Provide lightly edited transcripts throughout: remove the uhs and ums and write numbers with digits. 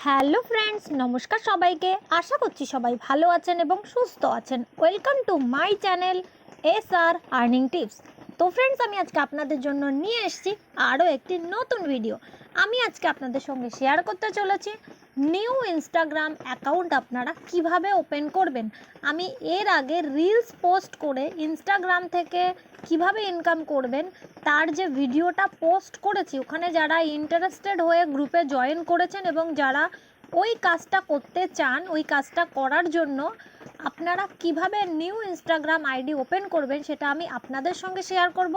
Hello friends, নমস্কার সবাইকে। আশা করছি সবাই ভালো আছেন এবং সুস্থ আছেন। Welcome to my channel SR earning tips. তো ফ্রেন্ডস, আমি আজকে আপনাদের জন্য নিয়ে এসেছি আরও একটি নতুন ভিডিও। আমি আজকে আপনাদের সঙ্গে শেয়ার করতে চলেছি নিউ ইনস্টাগ্রাম অ্যাকাউন্ট আপনারা কিভাবে ওপেন করবেন। আমি এর আগে রিলস পোস্ট করে ইনস্টাগ্রাম থেকে কিভাবে ইনকাম করবেন তার যে ভিডিওটা পোস্ট করেছি, ওখানে যারা ইন্টারেস্টেড হয়ে গ্রুপে জয়েন করেছেন এবং যারা ওই কাজটা করতে চান, ওই কাজটা করার জন্য আপনারা কিভাবে নিউ ইনস্টাগ্রাম আইডি ওপেন করবেন সেটা আমি আপনাদের সঙ্গে শেয়ার করব।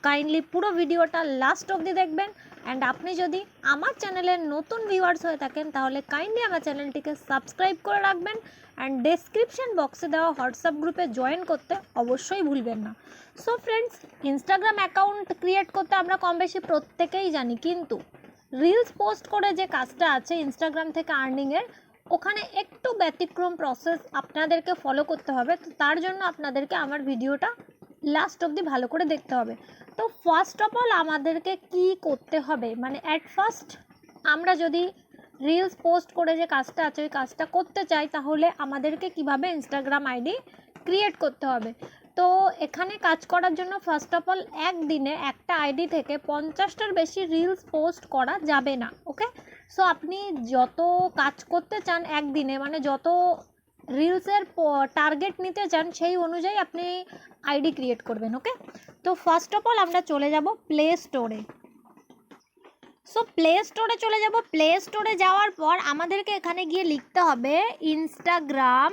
কাইন্ডলি পুরো ভিডিওটা লাস্ট অবধি দেখবেন। অ্যান্ড আপনি যদি আমার চ্যানেলের নতুন ভিউয়ার্স হয়ে থাকেন তাহলে কাইন্ডলি আমার চ্যানেলটিকে সাবস্ক্রাইব করে রাখবেন অ্যান্ড ডেসক্রিপশন বক্সে দেওয়া হোয়াটসঅ্যাপ গ্রুপে জয়েন করতে অবশ্যই ভুলবেন না। So friends, Instagram account create করতে আমরা কম বেশি প্রত্যেকেই জানি, কিন্তু রিলস পোস্ট করে যে কাজটা আছে ইনস্টাগ্রাম থেকে আর্নিংয়ের, ওখানে একটু ব্যতিক্রম প্রসেস আপনাদেরকে ফলো করতে হবে। তো তার জন্য আপনাদেরকে আমার ভিডিওটা লাস্ট অবধি ভালো করে দেখতে হবে। তো ফার্স্ট অফ অল আমাদেরকে কি করতে হবে, মানে অ্যাট ফার্স্ট আমরা যদি রিলস পোস্ট করে যে কাজটা আছে ওই কাজটা করতে চাই, তাহলে আমাদেরকে কিভাবে ইনস্টাগ্রাম আইডি ক্রিয়েট করতে হবে। তো এখানে কাজ করার জন্য ফার্স্ট অফ অল একদিনে একটা আইডি থেকে 50টার বেশি রিলস পোস্ট করা যাবে না। ওকে, সো আপনি যত কাজ করতে চান একদিনে, মানে যত রিলসের টার্গেট নিতে চান সেই অনুযায়ী আপনি আইডি ক্রিয়েট করবেন। ওকে, তো ফার্স্ট অফ অল আমরা চলে যাব প্লে স্টোরে। সো প্লে স্টোরে চলে যাব। প্লে স্টোরে যাওয়ার পর আমাদেরকে এখানে গিয়ে লিখতে হবে ইনস্টাগ্রাম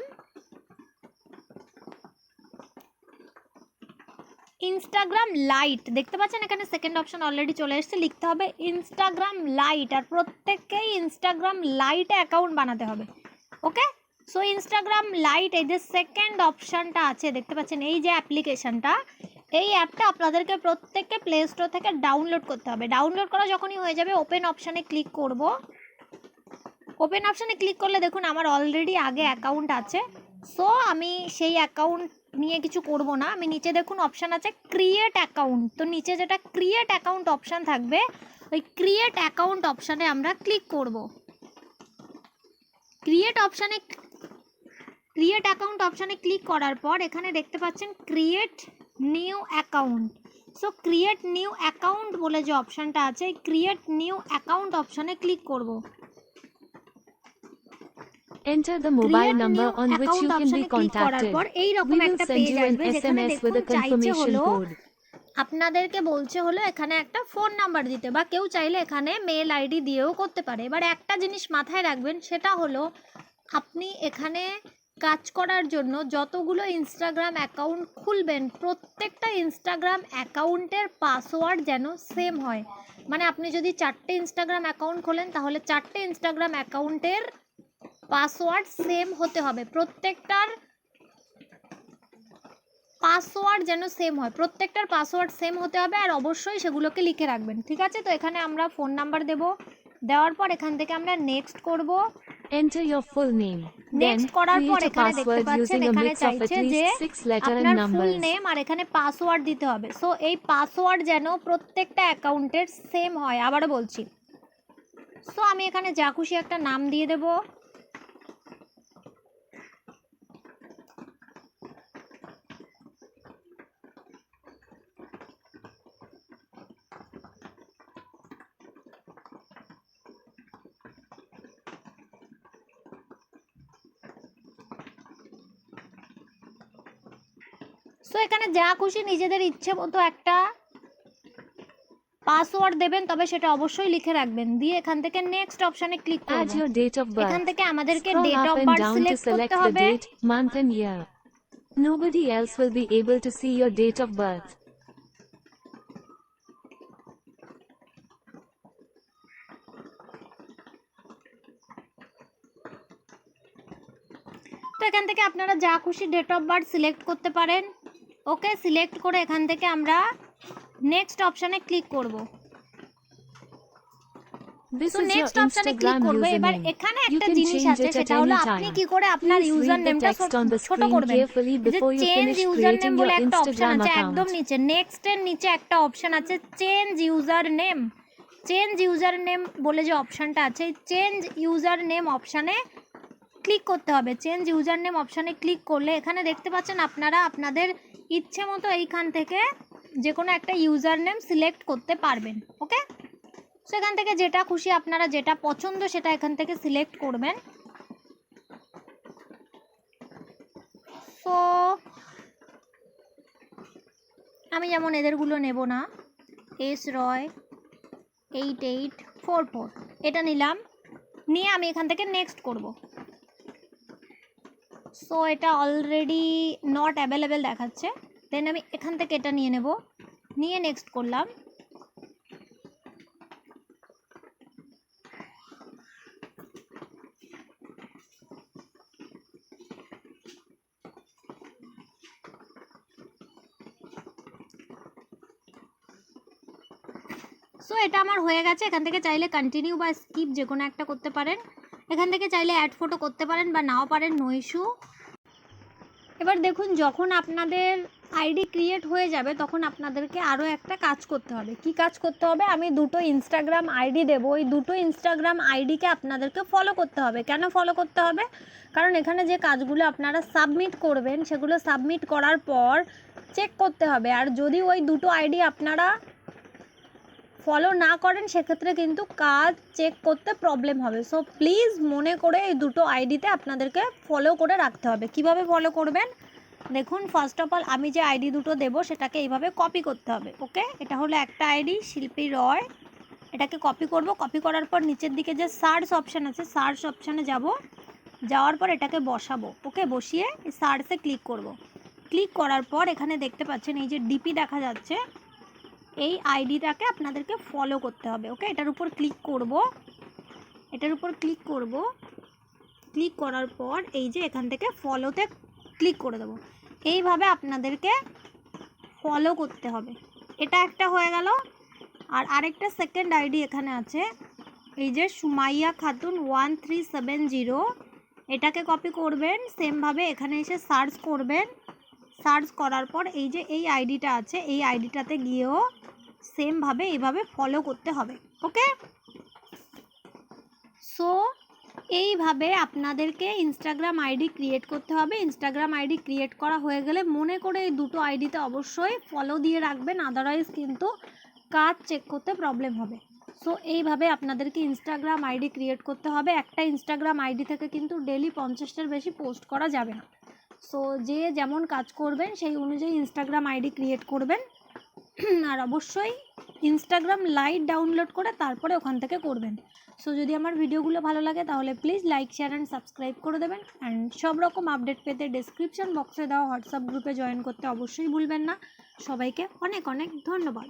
লাইট। দেখতে পাচ্ছেন এখানে সেকেন্ড অপশন অলরেডি চলে এসেছে, লিখতে হবে ইনস্টাগ্রাম লাইট। আর প্রত্যেককেই ইনস্টাগ্রাম লাইটে অ্যাকাউন্ট বানাতে হবে। ওকে, সো ইনস্টাগ্রাম লাইট এই যে সেকেন্ড অপশানটা আছে দেখতে পাচ্ছেন, এই যে অ্যাপ্লিকেশানটা, এই অ্যাপটা আপনাদেরকে প্রত্যেককে প্লে স্টোর থেকে ডাউনলোড করতে হবে। ডাউনলোড করা যখনই হয়ে যাবে ওপেন অপশানে ক্লিক করব। ওপেন অপশানে ক্লিক করলে দেখুন আমার অলরেডি আগে অ্যাকাউন্ট আছে। সো আমি সেই অ্যাকাউন্ট নিয়ে কিছু করব না। আমি নিচে দেখুন অপশান আছে ক্রিয়েট অ্যাকাউন্ট। তো নিচে যেটা ক্রিয়েট অ্যাকাউন্ট অপশান থাকবে ওই ক্রিয়েট অ্যাকাউন্ট অপশানে আমরা ক্লিক করব। ক্রিয়েট অ্যাকাউন্ট অপশানে ক্লিক করার পর এখানে দেখতে পাচ্ছেন create new account. So create new account বলে যে অপশানটা আছে এই ক্রিয়েট নিউ অ্যাকাউন্ট অপশানে ক্লিক করব। Enter the mobile number on which you can be contacted. We will send you an SMS with a confirmation code. আপনাদেরকে বলছে হলো এখানে একটা ফোন নাম্বার দিতে, বা কেউ চাইলে এখানে মেল আইডি দিয়েও করতে পারে। এবার একটা জিনিস মাথায় রাখবেন, সেটা হলো আপনি এখানে কাজ করার জন্য যতগুলো ইনস্টাগ্রাম অ্যাকাউন্ট খুলবেন প্রত্যেকটা ইনস্টাগ্রাম অ্যাকাউন্টের পাসওয়ার্ড যেন সেম হয়। মানে আপনি যদি 4টে ইনস্টাগ্রাম অ্যাকাউন্ট খোলেন তাহলে 4টে ইনস্টাগ্রাম অ্যাকাউন্টের পাসওয়ার্ড সেম হতে হবে। প্রত্যেকটার পাসওয়ার্ড যেন সেম হয়, প্রত্যেকটার পাসওয়ার্ড সেম হতে হবে, আর অবশ্যই সেগুলোকে লিখে রাখবেন। ঠিক আছে, তো এখানে আমরা ফোন নাম্বার দেব। দেওয়ার পর এখান থেকে আমরা নেক্সট করব। Enter your full name. Next করার পর এখানে দেখতে পাচ্ছেন এখানে চাইছে যে আপনার ফুল নেম আর এখানে পাসওয়ার্ড দিতে হবে। সো এই পাসওয়ার্ড যেন প্রত্যেকটা অ্যাকাউন্টের সেম হয়। আবারও বলছি, সো আমি এখানে যা খুশি একটা নাম দিয়ে দেবো। সো এখানে যা খুশি নিজেদের ইচ্ছে মতো একটা পাসওয়ার্ড দেবেন, তবে সেটা অবশ্যই লিখে রাখবেন। দিয়ে এখান থেকে নেক্সট অপশনে ক্লিক করব। Add your date of birth. এখান থেকে আমাদেরকে Scroll date up of and birth down to select select করতে the হবে। date, month and year. Nobody else will be able to see your date of birth. তো এখান থেকে আপনারা যা খুশি ডেট অফ বার্থ সিলেক্ট করতে পারেন। ওকে, সিলেক্ট করে এখান থেকে আমরা নেক্সট অপশনে ক্লিক করব। This তো is your নেক্সট অপশনে ক্লিক Instagram করব। এবার username. এখানে You একটা can জিনিস change আছে, it at সেটা হলো any আপনি time. কি করে আপনার Please ইউজার read the নেমটা text on the ছোট screen করবেন। carefully যে before you change finish user name creating বলে your একটা অপশন Instagram আছে একদম account. নিচে, নেক্সট এর নিচে একটা অপশন আছে change user name. Change user name বলে যে অপশানটা আছে, চেঞ্জ ইউজার নেম অপশানে ক্লিক করতে হবে। চেঞ্জ ইউজার নেম অপশানে ক্লিক করলে এখানে দেখতে পাচ্ছেন আপনারা আপনাদের ইচ্ছে মতো এইখান থেকে যে কোনো একটা ইউজার নেম সিলেক্ট করতে পারবেন। ওকে, সেখান থেকে যেটা খুশি আপনারা যেটা পছন্দ সেটা এখান থেকে সিলেক্ট করবেন। সো আমি যেমন এদেরগুলো নেব না, এস রয় 8844 এটা নিলাম, নিয়ে আমি এখান থেকে নেক্সট করব। সো এটা অলরেডি নট অ্যাভেলেবেল দেখাচ্ছে, দেন আমি এখান থেকে এটা নিয়ে নেব, নিয়ে নেক্সট করলাম। সো এটা আমার হয়ে গেছে। এখান থেকে চাইলে কন্টিনিউ বা স্কিপ যে কোনো একটা করতে পারেন, এখান থেকে চাইলে অ্যাড ফটো করতে পারেন বা নাও পারেন, নো ইস্যু। এবার দেখুন, যখন আপনাদের আইডি ক্রিয়েট হয়ে যাবে তখন আপনাদেরকে আরও একটা কাজ করতে হবে। কি কাজ করতে হবে? আমি দুটো ইনস্টাগ্রাম আইডি দেবো, ওই দুটো ইনস্টাগ্রাম আইডিকে আপনাদেরকে ফলো করতে হবে। কেন ফলো করতে হবে? কারণ এখানে যে কাজগুলো আপনারা সাবমিট করবেন সেগুলো সাবমিট করার পর চেক করতে হবে, আর যদি ওই দুটো আইডি আপনারা ফলো না করেন সেক্ষেত্রে কিন্তু কাজ চেক করতে প্রবলেম হবে। সো প্লিজ মনে করে এই দুটো আইডিতে আপনাদেরকে ফলো করে রাখতে হবে। কিভাবে ফলো করবেন দেখুন, ফার্স্ট অফ অল আমি যে আইডি দুটো দেবো সেটাকে এইভাবে কপি করতে হবে। ওকে, এটা হলো একটা আইডি শিল্পী রয়, এটাকে কপি করব। কপি করার পর নিচের দিকে যে সার্চ অপশান আছে সার্চ অপশানে যাব, যাওয়ার পর এটাকে বসাবো। ওকে, বসিয়ে সার্চে ক্লিক করব। ক্লিক করার পর এখানে দেখতে পাচ্ছেন এই যে ডিপি দেখা যাচ্ছে, এই আইডিটাকে আপনাদেরকে ফলো করতে হবে। ওকে, এটার উপর ক্লিক করব, এটার উপর ক্লিক করব। ক্লিক করার পর এই যে এখান থেকে ফলোতে ক্লিক করে দেবো। এইভাবে আপনাদেরকে ফলো করতে হবে। এটা একটা হয়ে গেল। আর আরেকটা সেকেন্ড আইডি এখানে আছে, এই যে সুমাইয়া খাতুন 1370, এটাকে কপি করবেন। সেমভাবে এখানে এসে সার্চ করবেন, সার্চ করার পর এই যে এই আইডিটা আছে এই আইডিটাতে গিয়েও সেমভাবে এইভাবে ফলো করতে হবে। ওকে, সো এইভাবে আপনাদেরকে ইনস্টাগ্রাম আইডি ক্রিয়েট করতে হবে। ইনস্টাগ্রাম আইডি ক্রিয়েট করা হয়ে গেলে মনে করে এই দুটো আইডিতে অবশ্যই ফলো দিয়ে রাখবেন, আদারওয়াইজ কিন্তু কাজ চেক করতে প্রবলেম হবে। সো এইভাবে আপনাদেরকে ইনস্টাগ্রাম আইডি ক্রিয়েট করতে হবে। একটা ইনস্টাগ্রাম আইডি থেকে কিন্তু ডেলি 50টার বেশি পোস্ট করা যাবে না। সো যে যেমন কাজ করবেন সেই অনুযায়ী ইনস্টাগ্রাম আইডি ক্রিয়েট করবেন। আর অবশ্যই ইনস্টাগ্রাম লাইট ডাউনলোড করে তারপরে ওখান থেকে করবেন। সো যদি আমার ভিডিওগুলো ভালো লাগে তাহলে please like, share and subscribe করে দেবেন। অ্যান্ড সব রকম আপডেট পেতে ডেসক্রিপশন বক্সে দেওয়া হোয়াটসঅ্যাপ গ্রুপে জয়েন করতে অবশ্যই ভুলবেন না। সবাইকে অনেক অনেক ধন্যবাদ।